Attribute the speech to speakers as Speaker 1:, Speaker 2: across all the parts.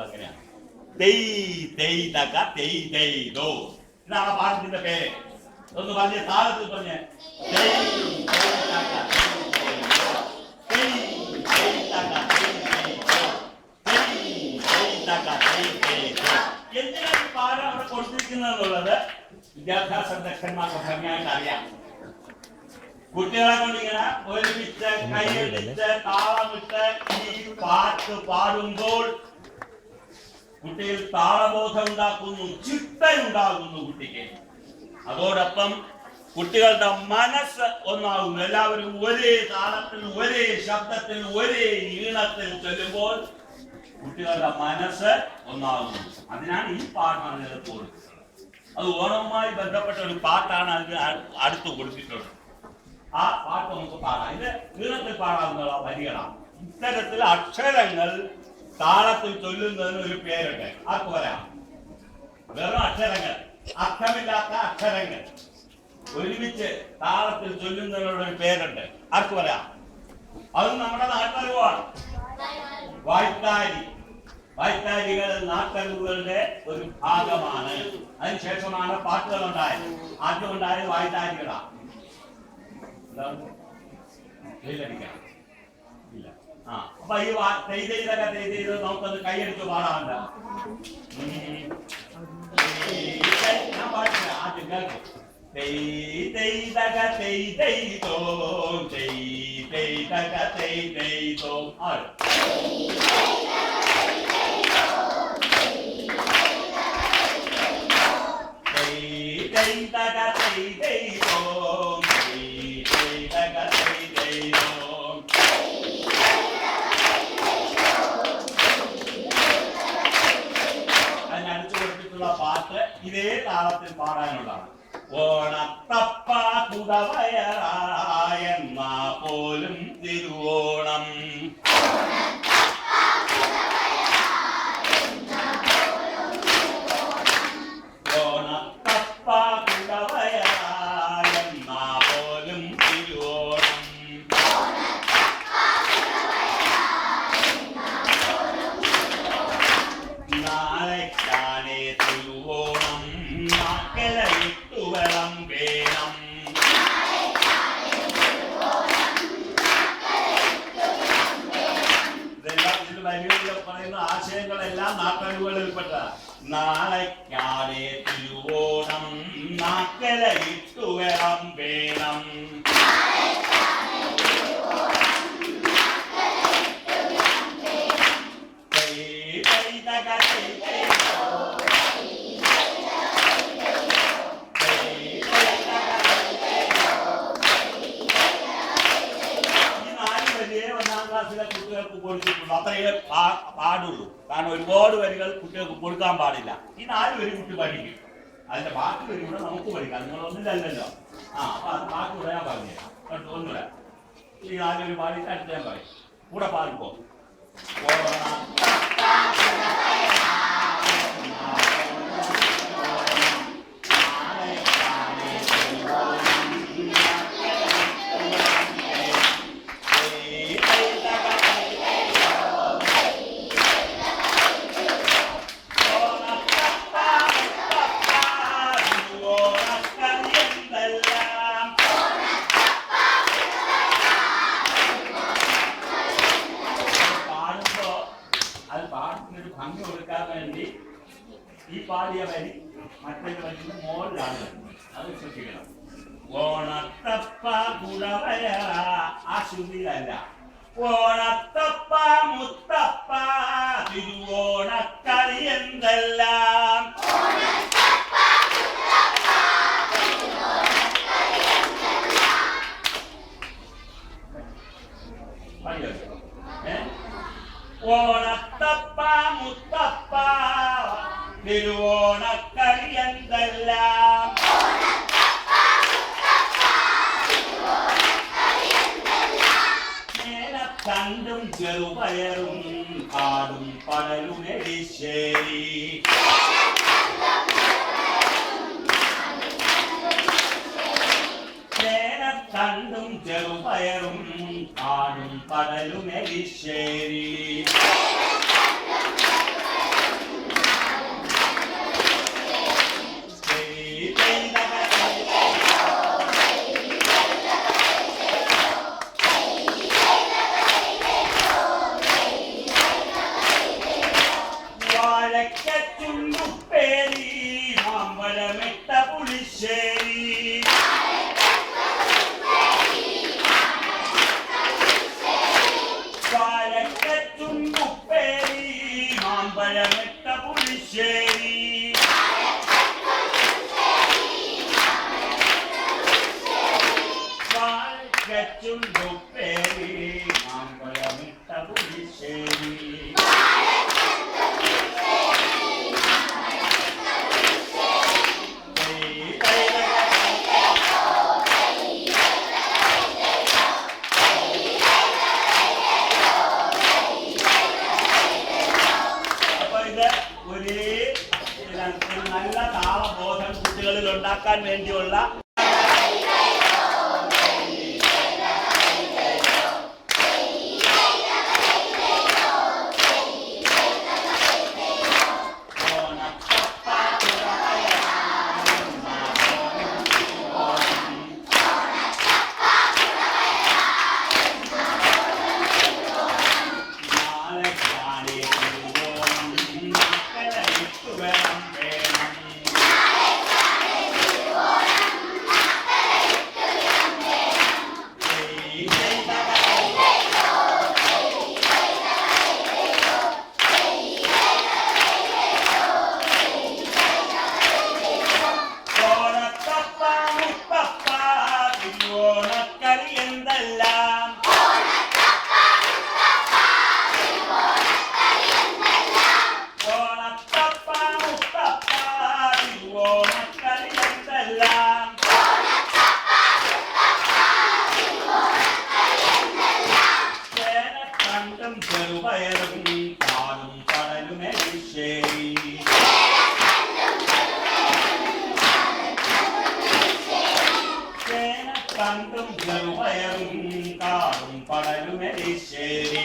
Speaker 1: അങ്ങനെയാണ്. ഇതാണ് പാഠത്തിന്റെ പേര്. ഒന്ന് പറഞ്ഞ താളത്തിൽ പറഞ്ഞ എന്തിനാണ് ഈ പാഠം അവിടെ കൊടുത്തിരിക്കുന്നത് വിദ്യാഭ്യാസ ദക്ഷന്മാർക്ക് ഭംഗിയായിട്ട് അറിയാം. കുട്ടികളെ കൊണ്ടിങ്ങനെ ഒരുമിച്ച് കൈയടിച്ച് താളമിട്ട് ഈ പാട്ട് പാടുമ്പോൾ കുട്ടിയിൽ താളബോധം ഉണ്ടാക്കുന്നു, ചിട്ടയുണ്ടാകുന്നു കുട്ടിക്ക്. അതോടൊപ്പം കുട്ടികളുടെ മനസ്സ് ഒന്നാകുന്നു. എല്ലാവരും ഒരേ താളത്തിൽ, ഒരേ ശബ്ദത്തിൽ, ഒരേ ഈണത്തിൽ ചൊല്ലുമ്പോൾ കുട്ടികളുടെ മനസ്സ് ഒന്നാകുന്നു. അതിനാണ് ഈ പാട്ടാണ് എടുത്തു കൊടുക്കുന്നത്. അത് ഓണവുമായി ബന്ധപ്പെട്ട ഒരു പാട്ടാണ് അതിന് അടുത്ത് കൊടുത്തിട്ടുള്ളത്. ആ പാട്ട് നമുക്ക് പാടാം. ഇത് ഈണത്തിൽ പാടാവുന്ന വരികളാണ്. ഇത്തരത്തിൽ അക്ഷരങ്ങൾ താളത്തിൽ ചൊല്ലുന്നതിന് ഒരു പേരുണ്ട്. ആർക്ക് വരാം? വെറും അക്ഷരങ്ങൾ, അർത്ഥമില്ലാത്ത അക്ഷരങ്ങൾ ഒരുമിച്ച് താളത്തിൽ ചൊല്ലുന്നതിനുള്ള ഒരു പേരുണ്ട്. ആർക്ക് വരാം? അത് നമ്മുടെ നാട്ടറിവാണ്. വായ്ത്താരി. വായ്ത്താരികൾ നാട്ടറിവുകളുടെ ഒരു ഭാഗമാണ്. അതിനുശേഷമാണ് പാട്ടുകൾ ഉണ്ടായത്. ആദ്യം ഉണ്ടായത് വായ്ത്താരികളാണ്. ഇല്ല. അപ്പൊ ഈ ചെയ്തൊക്കെ നമുക്കത് കൈയടിച്ച് പാടാറുണ്ട്. ഞാൻ പാടില്ല, ആദ്യം കേൾക്കും. പാട്ട് ഇതേ താളത്തിൽ പാടാനുള്ളതാണ്. ഓണത്തപ്പ കുടവയറായെന്നാ പോലും തിരുവോണം. ഓണത്തപ്പ കുടവയറായെന്നാ പോലും തിരുവോണം. നാളെക്കാണേ തിരുവോണം, നാക്കലയിട്ടു വെള്ളം വേണം. ഇതെല്ലാം ഇതിൽ വരികളിൽ പറയുന്ന ആശയങ്ങളെല്ലാം നാട്ടറിവുകളിൽപ്പെട്ട. നാളെക്കാണേ തിരുവോണം, നാക്കലയിട്ടു വെള്ളം വേണം. കുട്ടികൾക്ക് കൊടുത്തിട്ടുള്ളൂ. അത്രയേ പാടുള്ളൂ. കാരണം ഒരുപാട് വരികൾ കുട്ടികൾക്ക് കൊടുക്കാൻ പാടില്ല. ഈ 4 വരി കുട്ടി പഠിക്കും. അതിന്റെ ബാക്കി വരി കൂടെ നമുക്ക് പഠിക്കാം. നിങ്ങളൊന്നില്ലല്ലോ. അപ്പൊ അത് ബാക്കി കൂടെ ഞാൻ പറഞ്ഞു ഒന്നുകൂടെ. ഈ 4 വരി പാടിയിട്ട് അടുത്ത് ഞാൻ പറയും. കൂടെ പാടിപ്പോ. ഭംഗി കൊടുക്കാൻ വേണ്ടി ഈ പാടിയ വരി മറ്റൊരു വരിയുടെ മോളിലാണ്. അത് ശ്രദ്ധിക്കണം. ഓണത്തപ്പ കുടവയറ, ആ ശ്രുതിയിലല്ല. ഓണത്തപ്പ മുത്തപ്പ തിരുവോണക്കളി എന്തെല്ലാം. ഓണത്തപ്പ മുത്തപ്പ തിരുവോണക്കളി എന്തെല്ലാം. മേലത്തണ്ടും ചെറുപയറും കാടും പടലും എരിശ്ശേരി. മേലത്തണ്ടും ചെറുപയറും കാടും പടലും എരിശ്ശേരി. വാഴക്കച്ചുണ്ടുപ്പേരി മാമ്പഴമിട്ട പുളിശ്ശേരി വാഴക്കച്ചുണ്ടുപ്പേരി മാമ്പഴമിട്ട പുളിശ്ശേരി വാഴക്കച്ചുണ്ടുപ്പേരി മാമ്പഴമിട്ട പുളിശ്ശേരി നല്ല താളബോധം കുട്ടികളിൽ ഉണ്ടാക്കാൻ വേണ്ടിയുള്ള ചെറുപയറും കാടും കടലുമെരിശ്ശേരി ചേനത്തണ്ടും ചെറുപയറും കാടും കടലുമെരിശ്ശേരി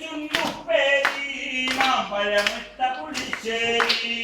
Speaker 1: വാഴക്കച്ചുണ്ടുപ്പേരി മാമ്പഴമിട്ട പുളിശ്ശേരി